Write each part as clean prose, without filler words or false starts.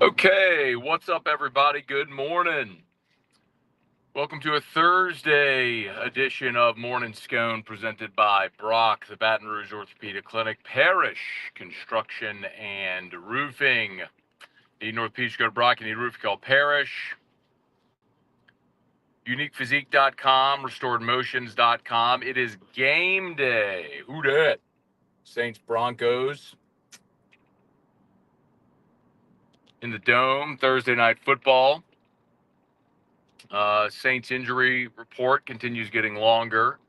Okay, what's up, everybody? Good morning. Welcome to a Thursday edition of Morning Scone presented by Brock, the Baton Rouge Orthopedic Clinic, Parish Construction and Roofing. Need an orthopedic, go to Brock. You need a roof, call Parish. UniquePhysique.com, RestoredMotions.com. It is game day. Who dat? Saints Broncos in the Dome, Thursday night football. Saints injury report continues getting longer.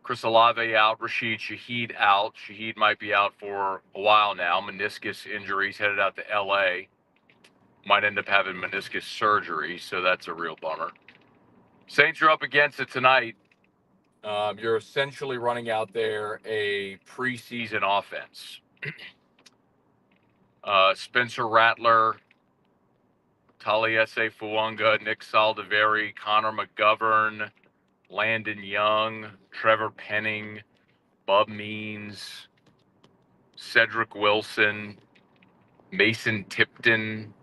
Chris Olave out, Rashid Shaheed out. Shaheed might be out for a while now. Meniscus injuries, headed out to L.A. Might end up having meniscus surgery, so that's a real bummer. Saints are up against it tonight. You're essentially running out there a preseason offense. Spencer Rattler, Taliese Fuanga, Nick Saldiveri, Connor McGovern, Landon Young, Trevor Penning, Bub Means, Cedric Wilson, Mason Tipton.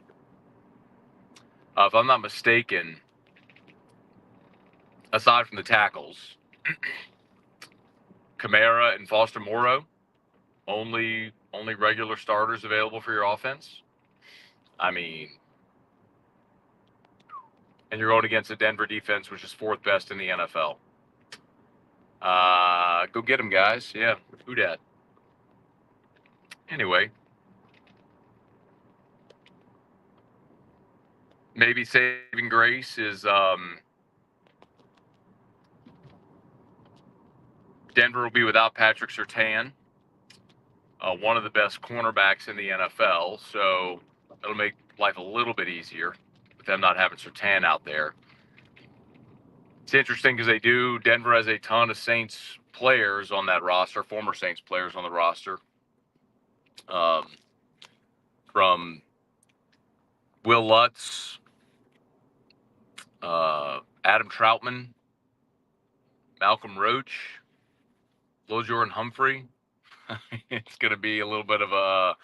If I'm not mistaken, aside from the tackles, Kamara and Foster Moreau, only regular starters available for your offense. I mean, and you're going against a Denver defense, which is fourth best in the NFL. Go get them, guys. Yeah, who dat? Anyway, maybe saving grace is Denver will be without Patrick Surtain, one of the best cornerbacks in the NFL, so it'll make life a little bit easier with them not having Surtain out there. It's interesting because Denver has a ton of Saints players on that roster, former Saints players on the roster. From Will Lutz, Adam Troutman, Malcolm Roach, Lil Jordan Humphrey. It's going to be a little bit of a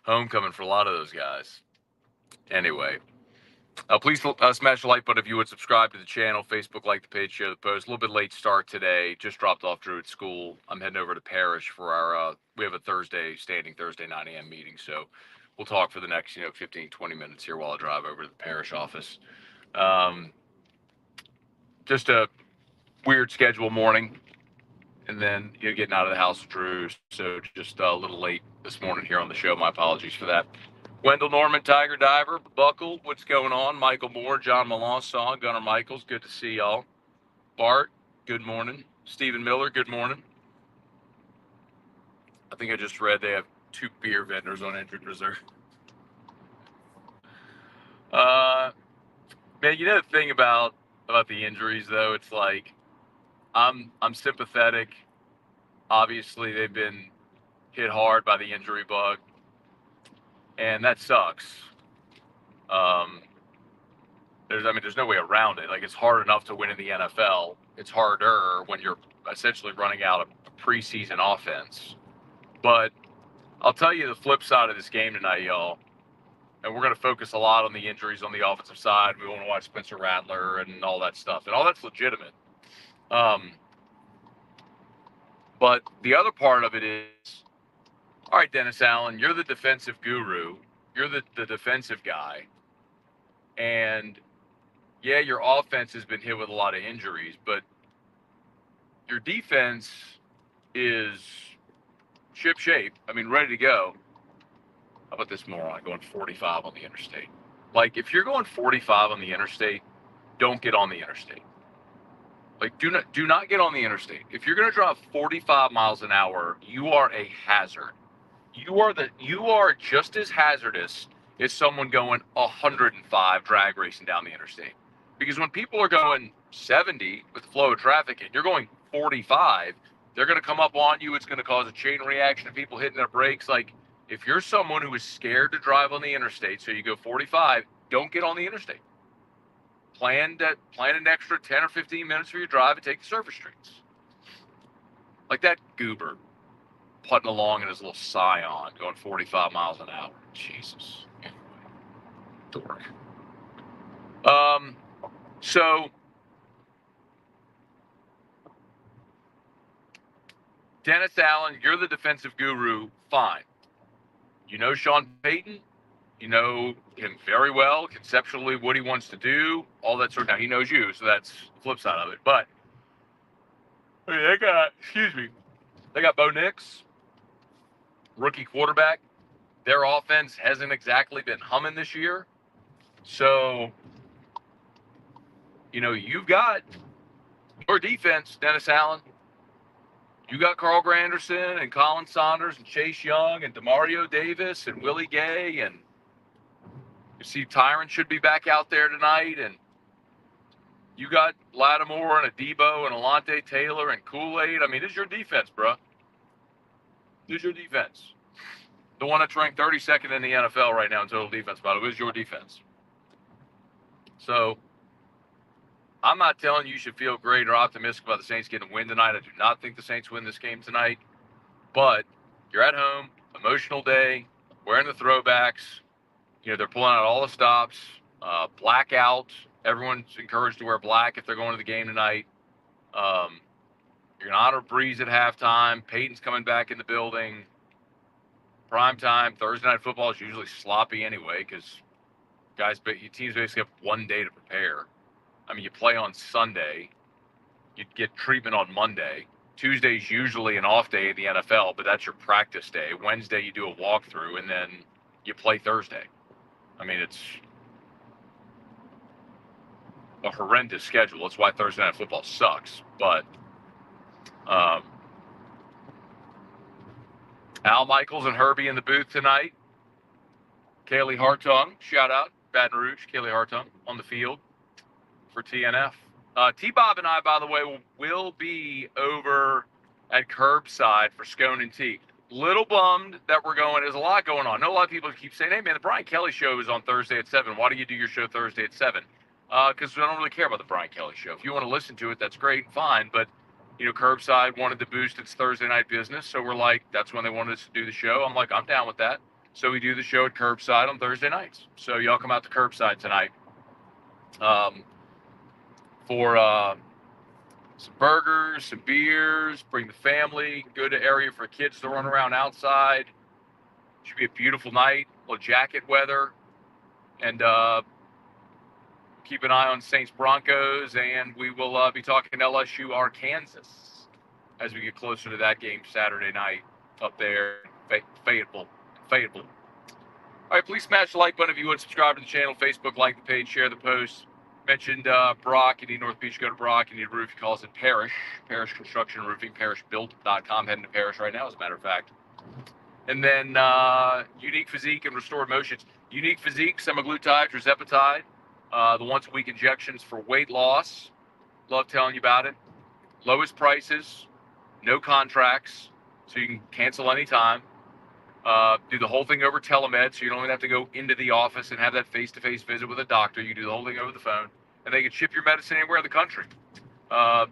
homecoming for a lot of those guys. Anyway, please smash the like button if you would. Subscribe to the channel, Facebook, like the page, share the post. A little bit late start today. Just dropped off Drew at school. I'm heading over to Parish for our, we have a standing Thursday 9 a.m. meeting. So we'll talk for the next, 15, 20 minutes here while I drive over to the Parish office. Just a weird schedule morning. And then getting out of the house with Drew, so just a little late this morning here on the show. My apologies for that. Wendell Norman, Tiger Diver, Buckle, what's going on? Michael Moore, John Melanson, Gunnar Michaels, good to see y'all. Bart, good morning. Stephen Miller, good morning. I think I just read they have 2 beer vendors on injured reserve. Man, the thing about the injuries though, it's like I'm sympathetic. Obviously, they've been hit hard by the injury bug, and that sucks. There's no way around it. Like, it's hard enough to win in the NFL. It's harder when you're essentially running out a preseason offense. But I'll tell you the flip side of this game tonight, y'all. And we're going to focus a lot on the injuries on the offensive side. We want to watch Spencer Rattler and all that stuff. And all that's legitimate. But the other part of it is, all right, Dennis Allen, you're the defensive guru. You're the defensive guy. And yeah, your offense has been hit with a lot of injuries, but your defense is ship shape. Ready to go. How about this moron going 45 on the interstate? Like, if you're going 45 on the interstate, don't get on the interstate. Like, do not get on the interstate. If you're going to drive 45 miles an hour, you are a hazard. You are just as hazardous as someone going 105 drag racing down the interstate. Because when people are going 70 with the flow of traffic and you're going 45, they're going to come up on you. It's going to cause a chain reaction of people hitting their brakes. Like, if you're someone who is scared to drive on the interstate, so you go 45, don't get on the interstate. Plan an extra 10 or 15 minutes for your drive and take the surface streets. Like that goober putting along in his little Scion going 45 miles an hour. Jesus. dork. So Dennis Allen, you're the defensive guru. Fine. You know Sean Payton. You know him very well, conceptually, what he wants to do, all that sort of. Now he knows you, so that's the flip side of it. But I mean, they got Bo Nix, rookie quarterback. Their offense hasn't exactly been humming this year. So, you've got your defense, Dennis Allen. You got Carl Granderson and Colin Saunders and Chase Young and Demario Davis and Willie Gay, and you see Tyron should be back out there tonight, and you got Lattimore and a Debo and Alante Taylor and Kool-Aid. I mean, this is your defense, bro. This is your defense. The one that's ranked 32nd in the NFL right now in total defense, by the way, is your defense. So I'm not telling you should feel great or optimistic about the Saints getting a win tonight. I do not think the Saints win this game tonight. But you're at home, emotional day, wearing the throwbacks. They're pulling out all the stops, blackout. Everyone's encouraged to wear black if they're going to the game tonight. You're going to honor Brees at halftime. Payton's coming back in the building. Prime time, Thursday night football is usually sloppy anyway because teams basically have one day to prepare. I mean, you play on Sunday. You get treatment on Monday. Tuesday's usually an off day in the NFL, but that's your practice day. Wednesday, you do a walkthrough, and then you play Thursday. I mean, it's a horrendous schedule. That's why Thursday night football sucks. But Al Michaels and Herbie in the booth tonight. Kaylee Hartung, shout out, Baton Rouge. Kaylee Hartung on the field for TNF. T-Bob and I, by the way, will be over at Curbside for Scone and Tea. Little bummed that we're going. There's a lot going on. I know a lot of people keep saying, hey, man, the Brian Kelly show is on Thursday at 7. Why do you do your show Thursday at 7? Because I don't really care about the Brian Kelly show. If you want to listen to it, that's great, fine. But, Curbside wanted to boost its Thursday night business. So we're like, that's when they wanted us to do the show. I'm like, I'm down with that. So we do the show at Curbside on Thursday nights. So y'all come out to Curbside tonight for some burgers, some beers, bring the family, go to area for kids to run around outside. Should be a beautiful night, a little jacket weather, and keep an eye on Saints Broncos, and we will be talking LSU Arkansas as we get closer to that game Saturday night up there in Fayetteville. All right, please smash the like button if you would. Subscribe to the channel, Facebook, like the page, share the post. Mentioned Brock. You need North Beach, go to Brock. You need a roof, he calls it Parrish Construction Roofing, parrishbuilt.com. Heading to Parrish right now, as a matter of fact. And then Unique Physique and Restored Motions. Unique Physique, semaglutide, tirzepatide, the once-a-week injections for weight loss. Love telling you about it. Lowest prices, no contracts, so you can cancel anytime. Do the whole thing over telemed, so you don't even have to go into the office and have that face-to-face visit with a doctor. You do the whole thing over the phone, and they can ship your medicine anywhere in the country. Have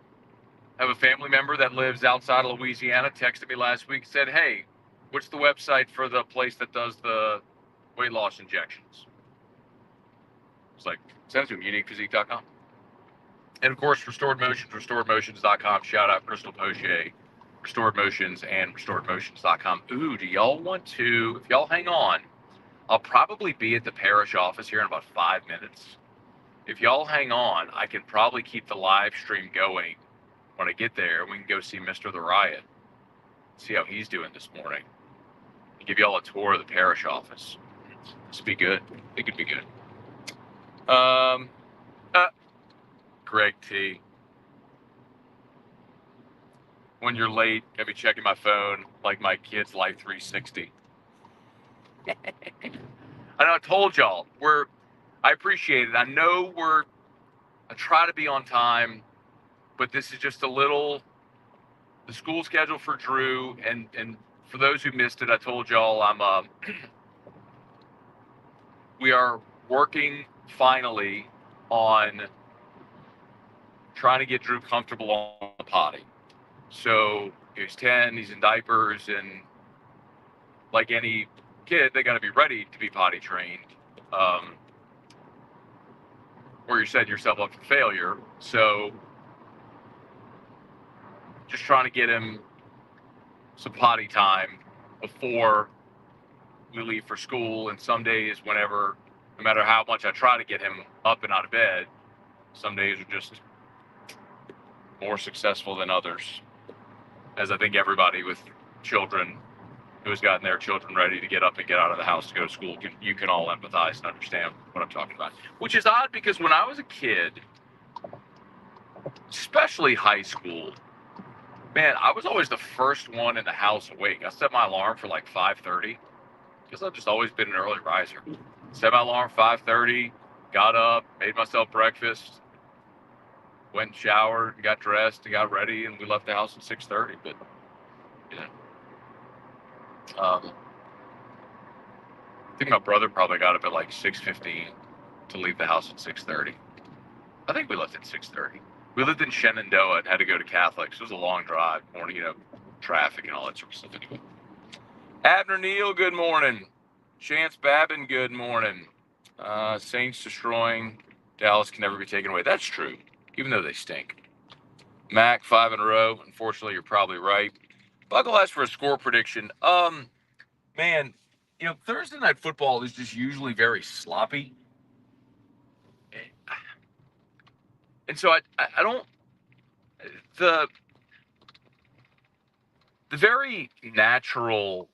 a family member that lives outside of Louisiana texted me last week and said, hey, what's the website for the place that does the weight loss injections? It's like, send it to him, uniquephysique.com. And, of course, Restored Motions, restoredmotions.com. Shout out Crystal Poche, Restored Motions, and restoredmotions.com. Ooh, do y'all want to, if y'all hang on, I'll probably be at the parish office here in about 5 minutes. If y'all hang on, I can probably keep the live stream going when I get there. We can go see Mr. The Riot, see how he's doing this morning, and give y'all a tour of the parish office. This would be good. It could be good. Greg T. When you're late, I'll be checking my phone like my kid's Life 360. I know I told y'all, I appreciate it. I know I try to be on time, but this is just the school schedule for Drew, and for those who missed it, I told y'all we are working finally on trying to get Drew comfortable on the potty. So he's 10, he's in diapers, and like any kid, they got to be ready to be potty trained. or you're setting yourself up for failure. So just trying to get him some potty time before we leave for school. And some days, whenever, no matter how much I try to get him up and out of bed, some days are just more successful than others. As I think everybody with children who has gotten their children ready to get up and get out of the house to go to school, you can all empathize and understand what I'm talking about. Which is odd because when I was a kid, especially high school, man, I was always the first one in the house awake. I set my alarm for like 5:30 because I've just always been an early riser. Set my alarm 5:30, got up, made myself breakfast, went and showered, got dressed, and got ready, and we left the house at 6:30. But you know, I think my brother probably got up at like 6:15 to leave the house at 6:30. I think we left at 6:30. We lived in Shenandoah and had to go to Catholics. It was a long drive, morning, traffic and all that sort of stuff. Anyway, Abner Neal, good morning. Chance Babin, good morning. Saints destroying Dallas can never be taken away. That's true, even though they stink. Mac, 5 in a row. Unfortunately, you're probably right. Buckle asked for a score prediction. Man, Thursday night football is just usually very sloppy. And so I don't, the very natural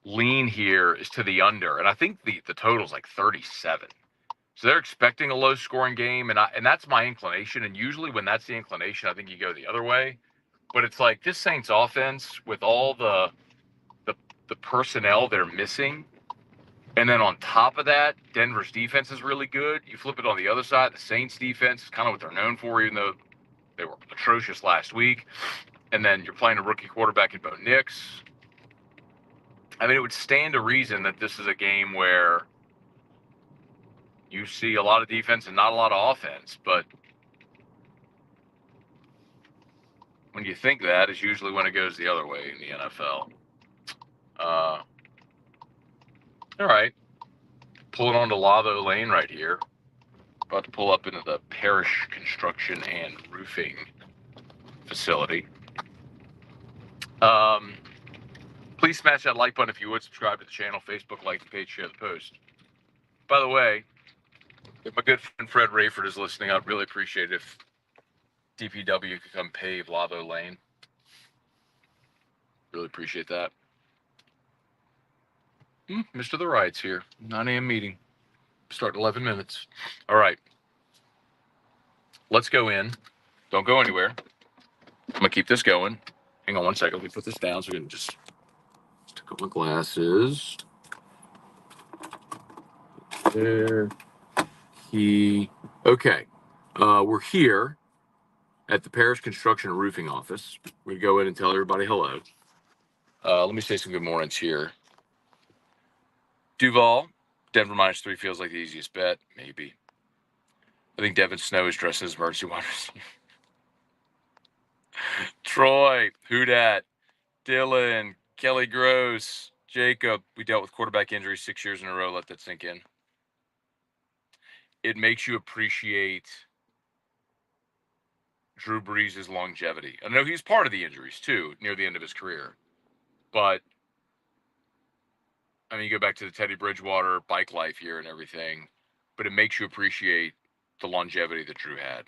lean here is to the under, and I think the total's like 37. So they're expecting a low scoring game, and that's my inclination. And usually when that's the inclination, I think you go the other way. But it's like this Saints offense with all the personnel they're missing, and then on top of that, Denver's defense is really good. You flip it on the other side, the Saints defense is kind of what they're known for, even though they were atrocious last week. And then you're playing a rookie quarterback in Bo Nix. I mean, it would stand to reason that this is a game where you see a lot of defense and not a lot of offense. But when you think that is usually when it goes the other way in the NFL. All right. Pulling onto Lavo Lane right here. About to pull up into the Parish Construction and Roofing facility. Please smash that like button if you would. Subscribe to the channel, Facebook, like the page, share the post. By the way, if my good friend Fred Rayford is listening, I'd really appreciate it if DPW could come pave Lavo Lane. Really appreciate that. Mr. The Riot's here. 9 a.m. meeting. Start in 11 minutes. All right. Let's go in. Don't go anywhere. I'm going to keep this going. Hang on one second. Let me put this down so we can just take off my glasses. There. Okay. We're here at the Parish Construction and Roofing office. We go in and tell everybody hello. Let me say some good mornings here. Duval, Denver -3 feels like the easiest bet. Maybe. I think Devin Snow is dressed as emergency wide receiver. Troy, who dat? Dylan, Kelly Gross, Jacob. We dealt with quarterback injuries 6 years in a row. Let that sink in. It makes you appreciate Drew Brees' longevity. I know he's part of the injuries too, near the end of his career. But I mean, you go back to the Teddy Bridgewater bike life here and everything, but it makes you appreciate the longevity that Drew had.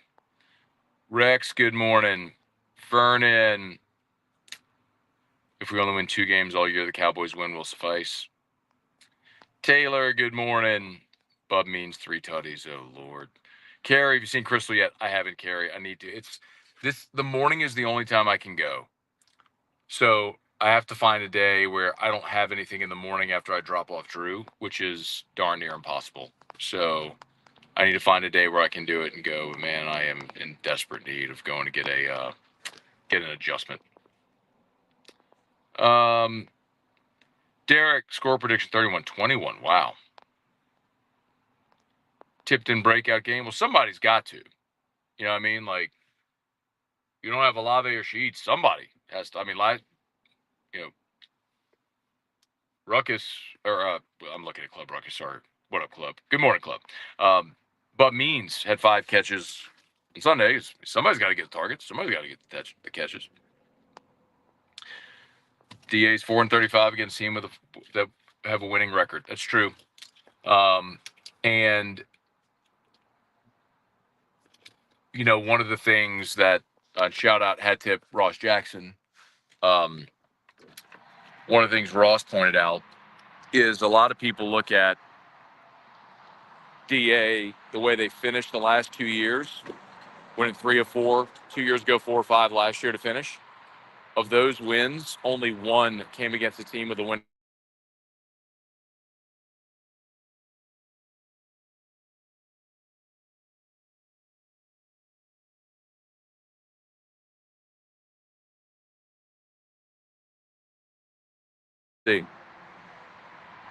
Rex, good morning. Vernon, if we only win 2 games all year, the Cowboys win will suffice. Taylor, good morning. Bub means 3 tutties. Oh, Lord. Carrie, have you seen Crystal yet? I haven't, Carrie. I need to. The morning is the only time I can go. So I have to find a day where I don't have anything in the morning after I drop off Drew, which is darn near impossible. So I need to find a day where I can do it and go, man, I am in desperate need of going to get an adjustment. Derek, score prediction 31-21. Wow. Tipped in breakout game. Well, somebody's got to. You know what I mean? Like, you don't have Olave or Sheets. Somebody has to. I mean, Ruckus, or I'm looking at Club Ruckus, sorry. What up, Club? Good morning, Club. But Means had 5 catches on Sunday. Somebody's got to get the targets. Somebody's got to get the catches. DA's 4-35 against team that have a winning record. That's true. And one of the things that shout out hat tip Ross Jackson. One of the things Ross pointed out is a lot of people look at DA the way they finished the last 2 years, winning 3 of 4, 2 years ago, 4 or 5 last year to finish. Of those wins, only one came against a team with a win. See,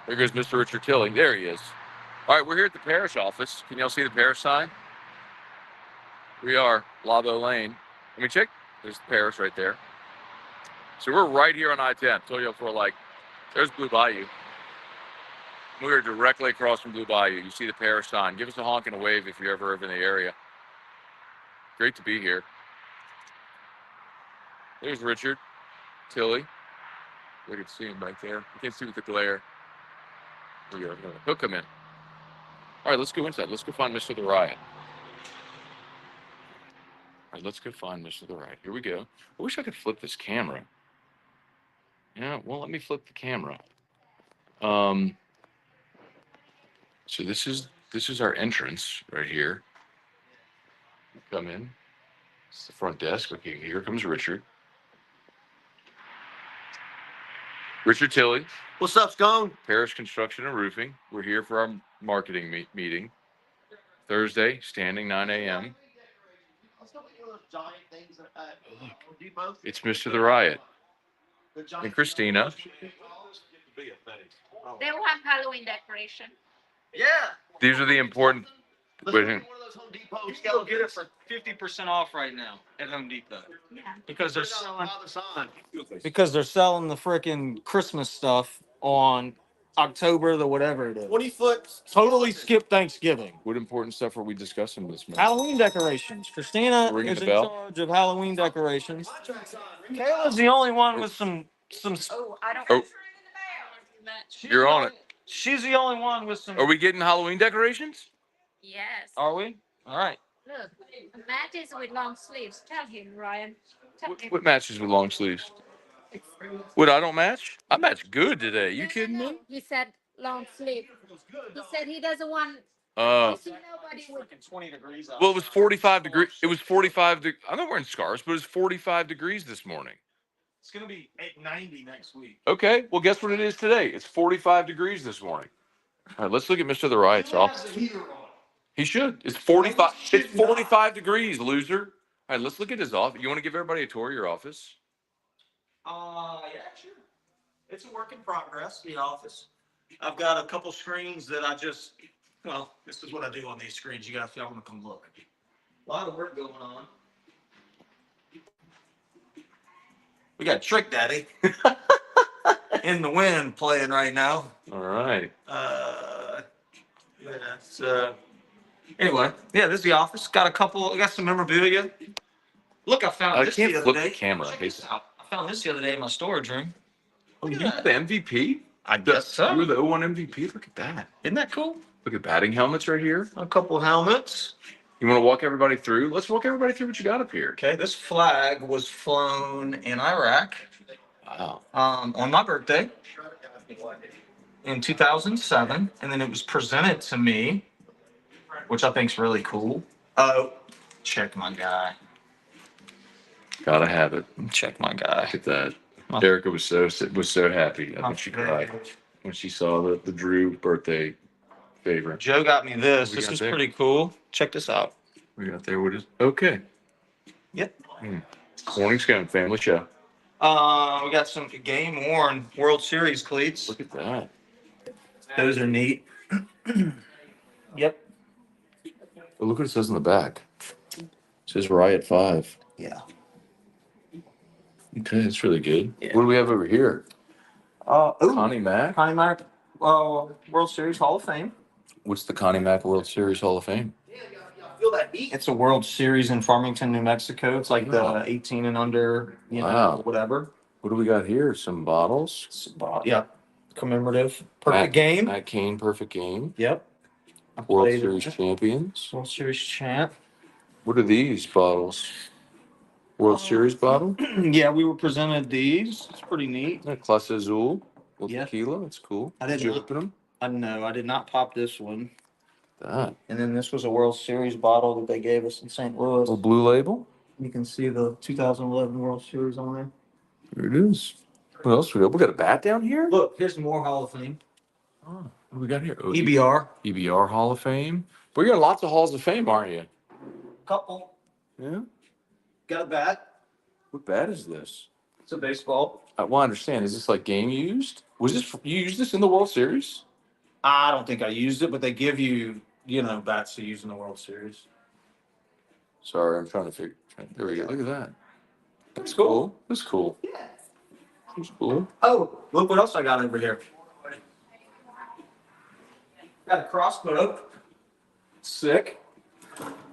there goes Mr. Richard Tilley. There he is. All right, we're here at the parish office. Can y'all see the parish sign? We are Labo Lane. Let me check. There's the parish right there. So we're right here on I-10. I told you before, there's Blue Bayou. We are directly across from Blue Bayou. You see the parish sign. Give us a honk and a wave if you're ever in the area. Great to be here. There's Richard Tilley. We can see him right there. You can't see with the glare. He'll come in. All right, let's go inside. Let's go find Mr. The Riot. All right, let's go find Mr. The Riot. Here we go. I wish I could flip this camera. Yeah, well, let me flip the camera. So this is our entrance right here. Come in. It's the front desk. Okay, here comes Richard. Richard Tilley. What's up, Scone? Parish Construction and Roofing. We're here for our marketing meeting. Thursday, standing 9 a.m. Look, it's Mr. The Riot. And Christina. They will have Halloween decoration. Yeah. These are the important. Let's go get it for 50% off right now at Home Depot. Yeah. Because they're selling the freaking Christmas stuff on October the whatever it is. 20-foot. Totally skip Thanksgiving. What important stuff are we discussing this morning? Halloween decorations. Christina Ringing is the in bell? charge of Halloween decorations. Kayla's the only one with some. Oh, I don't. Oh. She's You're the on only- She's the only one with some. Are we getting Halloween decorations? Yes. Are we? All right. Look, matches with long sleeves. Tell him, Ryan. Tell him. What matches with long sleeves? What, I don't match? I match good today. You kidding me? He said long sleeve. He said he doesn't want. Uh, See nobody with. 20 degrees out. well, it was 45 degrees. It was 45. I'm not wearing scarves, but it's 45 degrees this morning. It's gonna be 90 next week. Okay. Well, guess what it is today? It's 45 degrees this morning. All right, let's look at Mr. The Riot's office. He should. It's 45. It's 45 degrees, loser. All right, let's look at his office. You want to give everybody a tour of your office? Yeah, sure. It's a work in progress, the office. I've got a couple screens that this is what I do on these screens. You guys, y'all want to come look. A lot of work going on. We got Trick Daddy in the wind playing right now. All right. Anyway, yeah, this is the office. Got some memorabilia. Look, I found this the can't other flip day. the camera. Check this out. I found this the other day in my storage room. Oh, you were the MVP? I guess so. You were the 01 MVP? Look at that. Isn't that cool? Look at batting helmets right here. A couple helmets. You want to walk everybody through? Let's walk everybody through what you got up here. Okay, this flag was flown in Iraq Wow. on my birthday in 2007, and then it was presented to me, which I think is really cool. Oh, check my guy. Gotta have it. Check my guy. Look at that. Erica was so happy. I think she cried when she saw the Drew birthday favor. Joe got me this. We This got is there. pretty cool. Check this out. We got there. What is? Okay. Yep. Morning Scone family show. We got some game worn World Series cleats. Look at that. Those are neat. Yep. Oh, look what it says in the back. It says Riot 5. Yeah. Okay, that's really good. Yeah. What do we have over here? Ooh, Connie Mack. Connie Mack, World Series Hall of Fame. What's the Connie Mack World Series Hall of Fame? Feel that heat. It's a World Series in Farmington, New Mexico. It's like Wow. the 18 and under, Wow. whatever. What do we got here? Some bottles. Yeah, commemorative. Perfect game. Matt Cain, perfect game. Yep. World Series champions. World Series champ. What are these bottles? World Series bottle? Yeah, we were presented these. It's pretty neat. Clase Azul. With Yeah. tequila. That's cool. I Did didn't you open them? I did not pop this one. That. And then this was a World Series bottle that they gave us in St. Louis. Little blue label. You can see the 2011 World Series on there. There it is. What else we got? We got a bat down here? Look, here's more Hall of Fame. Oh, what do we got here? Oh, EBR. EBR Hall of Fame. Well, you're in lots of Halls of Fame, aren't you? Couple. Yeah. Got a bat. What bat is this? It's a baseball. Well, I understand. Is this like game used? Was this you used this in the World Series? I don't think I used it, but they give you, bats to use in the World Series. Sorry, I'm trying to figure. There we go. Look at that. That's cool. That's cool. Yeah. That's cool. Oh, look what else I got over here. Got a crossbow. Sick.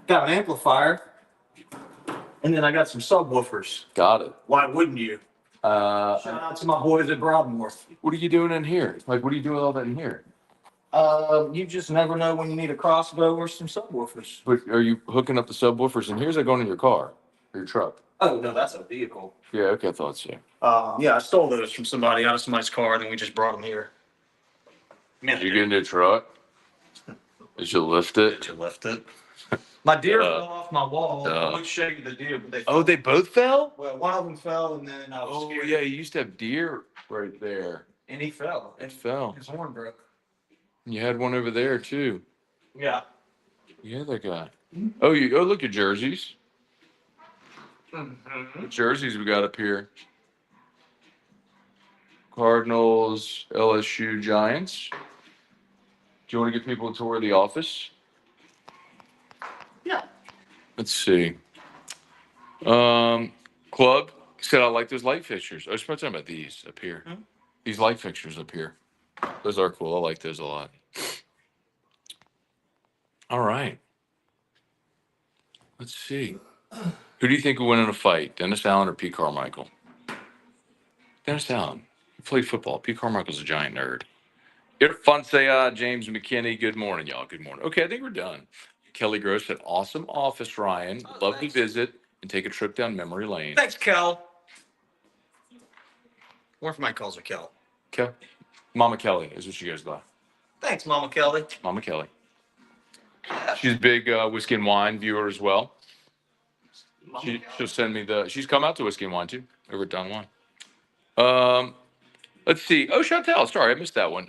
Got an amplifier. And then I got some subwoofers. Got it. Why wouldn't you? Shout out to my boys at Broadmoor. What are you doing in here? Like, what are you doing with all that in here? You just never know when you need a crossbow or some subwoofers. But are you hooking up the subwoofers in here? Is that going in your car or your truck? Oh, no, that's a vehicle. Yeah, okay, I thought so. Yeah, I stole those from somebody out of somebody's car, and then we just brought them here. Did you get in the truck? Did you lift it? Did you lift it? My deer fell off my wall. I would show you the deer, but they fell. Oh, they both fell? Well, one of them fell, and then I was Oh, scared. yeah, you used to have deer right there. And he fell. It fell. His horn broke. You had one over there, too. Yeah. Yeah, that guy. Oh, look, your jerseys. Mm-hmm. What jerseys we got up here? Cardinals, LSU, Giants. Do you want to give people a tour of the office? Yeah. Let's see. Club said I like those light fixtures. I was talking about these up here. Hmm? These light fixtures up here. Those are cool. I like those a lot. All right. Let's see. Who do you think will win in a fight, Dennis Allen or Pete Carmichael? Dennis Allen. He played football. Pete Carmichael's a giant nerd. Fun say, James McKinney. Good morning, y'all. Good morning. Okay, I think we're done. Kelly Gross said, awesome office, Ryan. Love to visit and take a trip down memory lane. Thanks, Kel. One of my calls are Kel. Mama Kelly is what she goes by. Thanks, Mama Kelly. Mama Kelly. She's a big whiskey and wine viewer as well. She'll send me she's come out to Whiskey and Wine too, over at Don Juan. Let's see. Oh, Chantel. Sorry, I missed that one.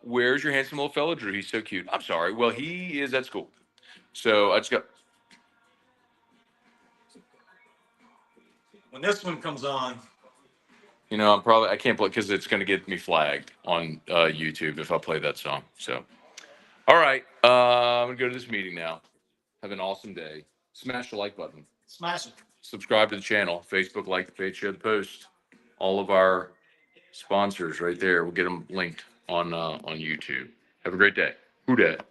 Where's your handsome little fellow, Drew? He's so cute. I'm sorry. Well, he is at school. So I just got. When this one comes on. I can't play because it's going to get me flagged on YouTube if I play that song. So, all right. I'm going to go to this meeting now. Have an awesome day. Smash the like button. Smash it. Subscribe to the channel. Facebook, like the page, share the post. All of our sponsors right there. We'll get them linked on YouTube. Have a great day. Who dat?